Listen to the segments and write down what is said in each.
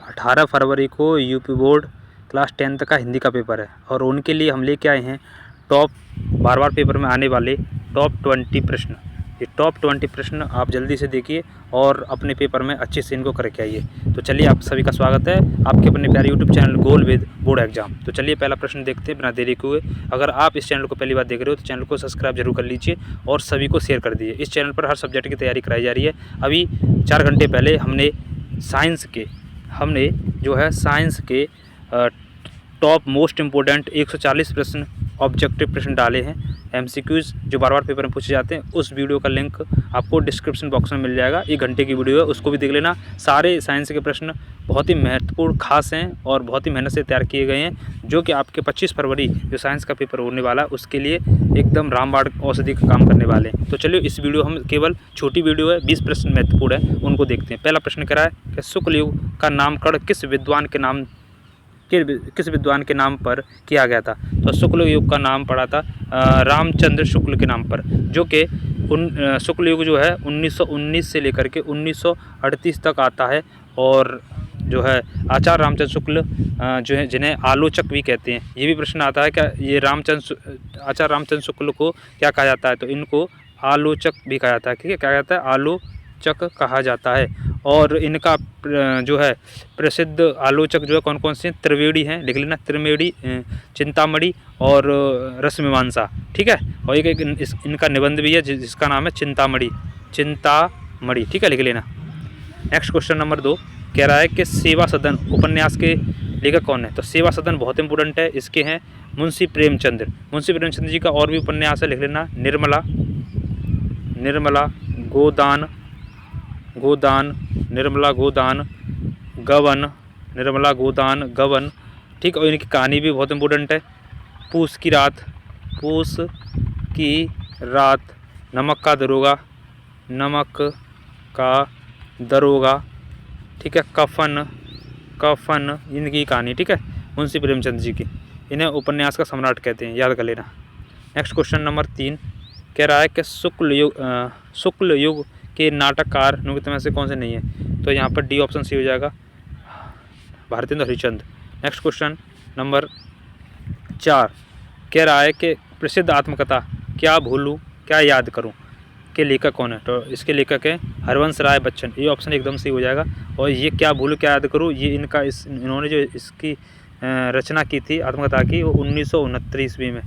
18 फरवरी को UP board class 10th का हिंदी का पेपर है और उनके लिए हम लेके आए हैं टॉप बार बार पेपर में आने वाले टॉप 20 प्रश्न। ये टॉप 20 प्रश्न आप जल्दी से देखिए और अपने पेपर में अच्छे से इनको करके आइए। तो चलिए, आप सभी का स्वागत है आपके अपने प्यारे YouTube channel goal with board exam. तो चलिए पहला प्रश्न देखते हैं बिना देरी के हुए। अगर आप इस चैनल को पहली बार देख रहे हो तो चैनल को सब्सक्राइब जरूर कर लीजिए और सभी को शेयर कर दीजिए। इस चैनल पर हर सब्जेक्ट की तैयारी कराई जा रही है। अभी 4 घंटे पहले हमने साइंस के टॉप मोस्ट इम्पोर्टेंट 140 प्रश्न ऑब्जेक्टिव प्रश्न डाले हैं, एमसीक्यूज़ जो बार बार पेपर में पूछे जाते हैं। उस वीडियो का लिंक आपको डिस्क्रिप्शन बॉक्स में मिल जाएगा। 1 घंटे की वीडियो है, उसको भी देख लेना। सारे साइंस के प्रश्न बहुत ही महत्वपूर्ण, खास हैं और बहुत ही मेहनत से तैयार किए गए हैं, जो कि आपके 25 फरवरी जो साइंस का पेपर होने वाला है उसके लिए एकदम रामबाण औषधि का काम करने वाले हैं। तो चलिए, इस वीडियो हम केवल छोटी वीडियो है, 20 प्रश्न महत्वपूर्ण है, उनको देखते हैं। पहला प्रश्न कह रहा है कि शुक्ल युग का नामकरण किस विद्वान के नाम पर किया गया था। तो शुक्ल युग का नाम पड़ा था रामचंद्र शुक्ल के नाम पर, जो कि शुक्ल युग जो है 1919 से लेकर के 1938 तक आता है। और जो है आचार्य रामचंद्र शुक्ल जो है, जिन्हें आलोचक भी कहते हैं। ये भी प्रश्न आता है क्या ये आचार्य रामचंद्र शुक्ल को क्या कहा जाता है, तो इनको आलोचक भी कहा जाता है। ठीक है, क्या कहता है, आलोचक कहा जाता है। और इनका जो है प्रसिद्ध आलोचक जो है कौन कौन से त्रिवेणी हैं, लिख लेना, त्रिवेणी, चिंतामणि और रसमीमांसा। ठीक है, और एक इनका निबंध भी है जिसका नाम है चिंतामणि। ठीक है, लिख लेना। नेक्स्ट क्वेश्चन नंबर 2 कह रहा है कि सेवा सदन उपन्यास के लेखक कौन है। तो सेवा सदन बहुत इंपॉर्टेंट है, इसके हैं मुंशी प्रेमचंद्र जी का और भी उपन्यास है, लिख लेना, निर्मला गवन। ठीक, और इनकी कहानी भी बहुत इंपॉर्टेंट है, पूस की रात, नमक का दरोगा। ठीक है, कफन इनकी कहानी। ठीक है, मुंशी प्रेमचंद जी की, इन्हें उपन्यास का सम्राट कहते हैं, याद कर लेना। नेक्स्ट क्वेश्चन नंबर 3 कह रहा है कि शुक्ल युग के नाटककार निम्नलिखित में से कौन से नहीं है। तो यहाँ पर डी ऑप्शन सी हो जाएगा, Bharatendra Harishchandra. Next question number 4 कह रहा है कि प्रसिद्ध आत्मकथा क्या भूलूं क्या याद करूं के लेखक कौन है। तो इसके लेखक हैं हरवंश राय बच्चन। ये ऑप्शन एकदम सही हो जाएगा। और ये क्या भूलूं क्या याद करूं, ये इन्होंने जो इसकी रचना की थी आत्मकथा की, वो 1969 ईस्वी में।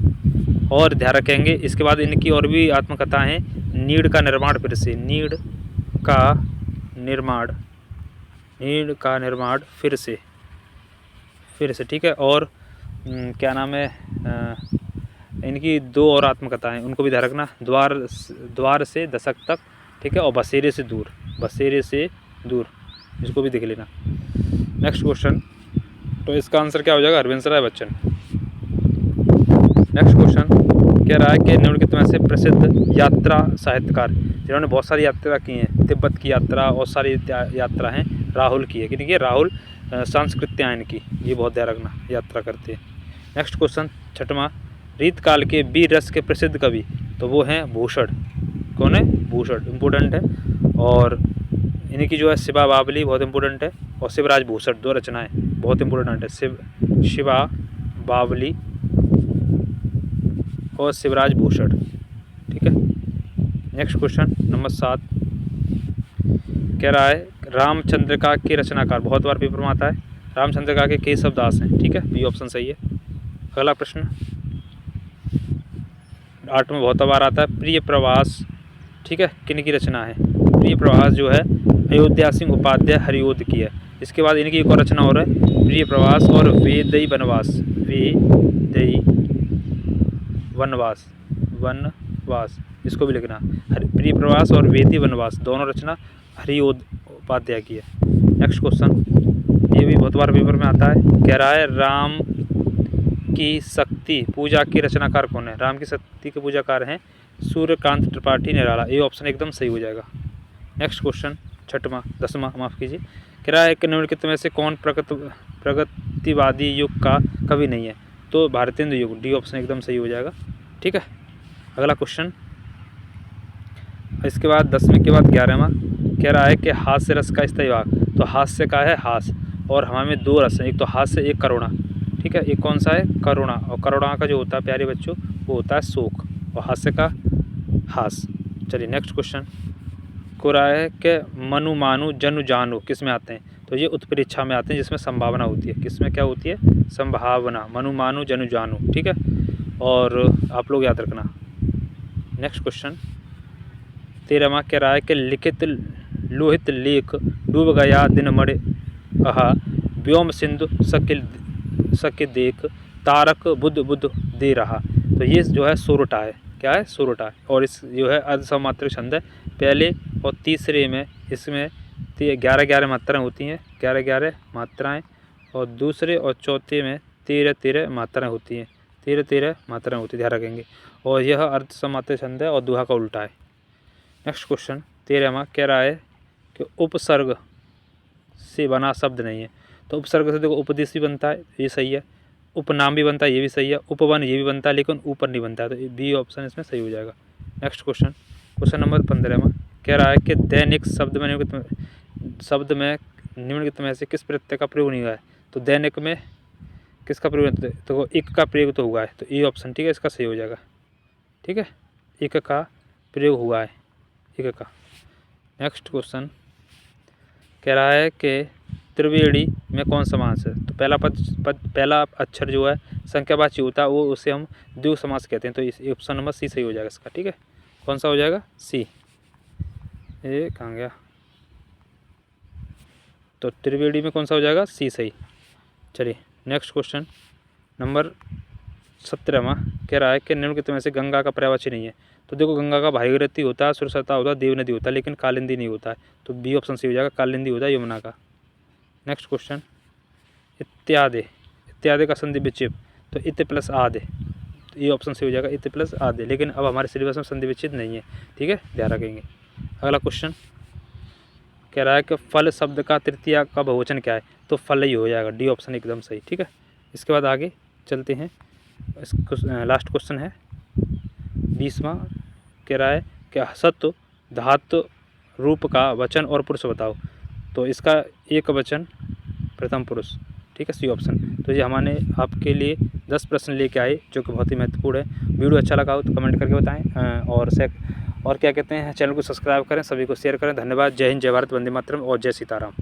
और ध्यान रखेंगे, इसके बाद इनकी और भी आत्मकथा हैं, नीड़ का निर्माण फिर से। ठीक है, और क्या नाम है, इनकी 2 और आत्मकथाएं, उनको भी ध्यान रखना, द्वार से दशक तक। ठीक है, और बसेरे से दूर, इसको भी देख लेना। नेक्स्ट क्वेश्चन, तो इसका आंसर क्या हो जाएगा, हरवंश राय बच्चन। नेक्स्ट क्वेश्चन कह रहा है कि निम्नलिखित में से प्रसिद्ध यात्रा साहित्यकार जिन्होंने बहुत सारी यात्रा की हैं, तिब्बत की यात्रा और सारी यात्रा हैं, राहुल की है। कि देखिए, राहुल संस्कृत्यायन की, ये बहुत ध्यान रखना, यात्रा करते हैं। नेक्स्ट क्वेश्चन 6वां, रीतकाल के वीर रस के प्रसिद्ध कवि, तो वो हैं भूषण। कौन है, भूषण, इम्पोर्टेंट है। और इनकी जो है शिवा बावली बहुत इंपॉर्टेंट है, और शिवराज भूषण, 2 रचनाएं बहुत इंपॉर्टेंट है, शिवा बावली और शिवराज भूषण। ठीक है, नेक्स्ट क्वेश्चन नंबर 7 कह रहा है रामचंद्रिका के रचनाकार, बहुत बार पेपर में आता है, रामचंद्रिका के केशव दास हैं। ठीक है, ये ऑप्शन सही है। अगला प्रश्न 8 में बहुत बार आता है, प्रिय प्रवास। ठीक है, किन की रचना है, प्रिय प्रवास जो है अयोध्या सिंह उपाध्याय हरिओद की है। इसके बाद इनकी एक और रचना हो रहा है, प्रिय प्रवास और वेदई वनवास, इसको भी लिखना, प्रिय प्रवास और वेदी वनवास, दोनों रचना हरिओद उपाध्याय की है। नेक्स्ट क्वेश्चन, ये भी बहुत बार पेपर में आता है, कह रहा है राम की शक्ति पूजा के रचनाकार कौन है। राम की शक्ति के पूजाकार हैं सूर्यकांत त्रिपाठी निराला। ये ऑप्शन एकदम सही हो जाएगा। नेक्स्ट क्वेश्चन 10वां माफ़ कीजिए, कह रहा है कि निम्नलिखित में से कौन प्रगतिवादी युग का कवि नहीं है। तो भारतेंद्र युग, डी ऑप्शन एकदम सही हो जाएगा। ठीक है, अगला क्वेश्चन, इसके बाद 10वें के बाद 11वां कह रहा है कि हास्य रस का स्थायी भाग। तो हास्य का है हास, और हवा में दो रस हैं, एक तो हास्य एक करुणा, ठीक है। एक कौन सा है? करुणा। और करुणा का जो होता है प्यारे बच्चों वो होता है शोक, और हास्य का हास। चलिए नेक्स्ट क्वेश्चन को रहा है कि मनु मानु जनु जानु किस में आते हैं? तो ये उत्प्रेक्षा में आते हैं, जिसमें संभावना होती है। किस में क्या होती है? संभावना। मनु मानु जनु जानु, ठीक है। और आप लोग याद रखना। नेक्स्ट क्वेश्चन 13वां कह रहा है कि लिखित लोहित लेख डूब गया दिन मरे अहा व्योम सिंधु सके देख तारक बुद्ध बुद्ध दे रहा। तो ये जो है सोरठा है। क्या है? सोरठा है। और इस जो है अर्धसमात्रक छंद है। पहले और तीसरे में इसमें 11-11 मात्राएँ होती हैं, 11-11 मात्राएँ, और दूसरे और चौथे में 13-13 मात्राएँ होती हैं, 13-13 मात्राएँ होती है, ध्यान रखेंगे। और यह अर्धसमात्रक छंद है और दोहा का उल्टा है। नेक्स्ट क्वेश्चन 13वां कह रहा है कि उपसर्ग से बना शब्द नहीं है। तो उपसर्ग से देखो उपदेश भी बनता है, ये सही है। उपनाम भी बनता है, ये भी सही है। उपवन ये भी बनता है, लेकिन ऊपर नहीं बनता है, तो बी ऑप्शन इसमें सही हो जाएगा। नेक्स्ट क्वेश्चन नंबर 15वां कह रहा है कि दैनिक शब्द में निम्नलिखित में से किस प्रत्यय का प्रयोग नहीं हुआ है? तो दैनिक में किसका प्रयोग? तो एक का प्रयोग तो हुआ है, तो ये ऑप्शन ठीक है, इसका सही हो जाएगा, ठीक है। एक का प्रयोग हुआ है, एक का। नेक्स्ट क्वेश्चन कह रहा है कि त्रिवेणी में कौन समास है? तो पहला अक्षर जो है संख्यावाची होता है, वो उसे हम द्विगु समास कहते हैं। तो इस ऑप्शन नंबर सी सही हो जाएगा इसका, ठीक है। कौन सा हो जाएगा? सी। ये कहाँ गया? तो त्रिवेणी में कौन सा हो जाएगा? सी सही। चलिए नेक्स्ट क्वेश्चन नंबर 17वां कह रहा है कि निम्नलिखित में से गंगा का पर्यायवाची नहीं है। तो देखो गंगा का भागीरथी होता है, सुरसता होता है, देव नदी होता है, लेकिन कालिंदी नहीं होता है। तो बी ऑप्शन सही हो जाएगा, कालिंदी होता है यमुना का। नेक्स्ट क्वेश्चन इत्यादि का संधि विच्छेद, तो इत प्लस आदि, तो ये ऑप्शन सही हो जाएगा, इत प्लस आदि। लेकिन अब हमारे सिलेबस में संधि विच्छेद नहीं है, ठीक है, ध्यान रखेंगे। अगला क्वेश्चन कह रहा है कि फल शब्द का तृतीया का बहुवचन क्या है? तो फल ही हो जाएगा, डी ऑप्शन एकदम सही, ठीक है। इसके बाद आगे चलते हैं। लास्ट क्वेश्चन है 20वां कह रहा है कि सत्व धातु रूप का वचन और पुरुष बताओ। तो इसका एक वचन प्रथम पुरुष, ठीक है, सी ऑप्शन। तो ये हमारे आपके लिए 10 प्रश्न लेके आए जो कि बहुत ही महत्वपूर्ण है। वीडियो अच्छा लगा हो तो कमेंट करके बताएं, और क्या कहते हैं, चैनल को सब्सक्राइब करें, सभी को शेयर करें। धन्यवाद। जय हिंद, जय भारत, वंदे मातरम और जय सीताराम।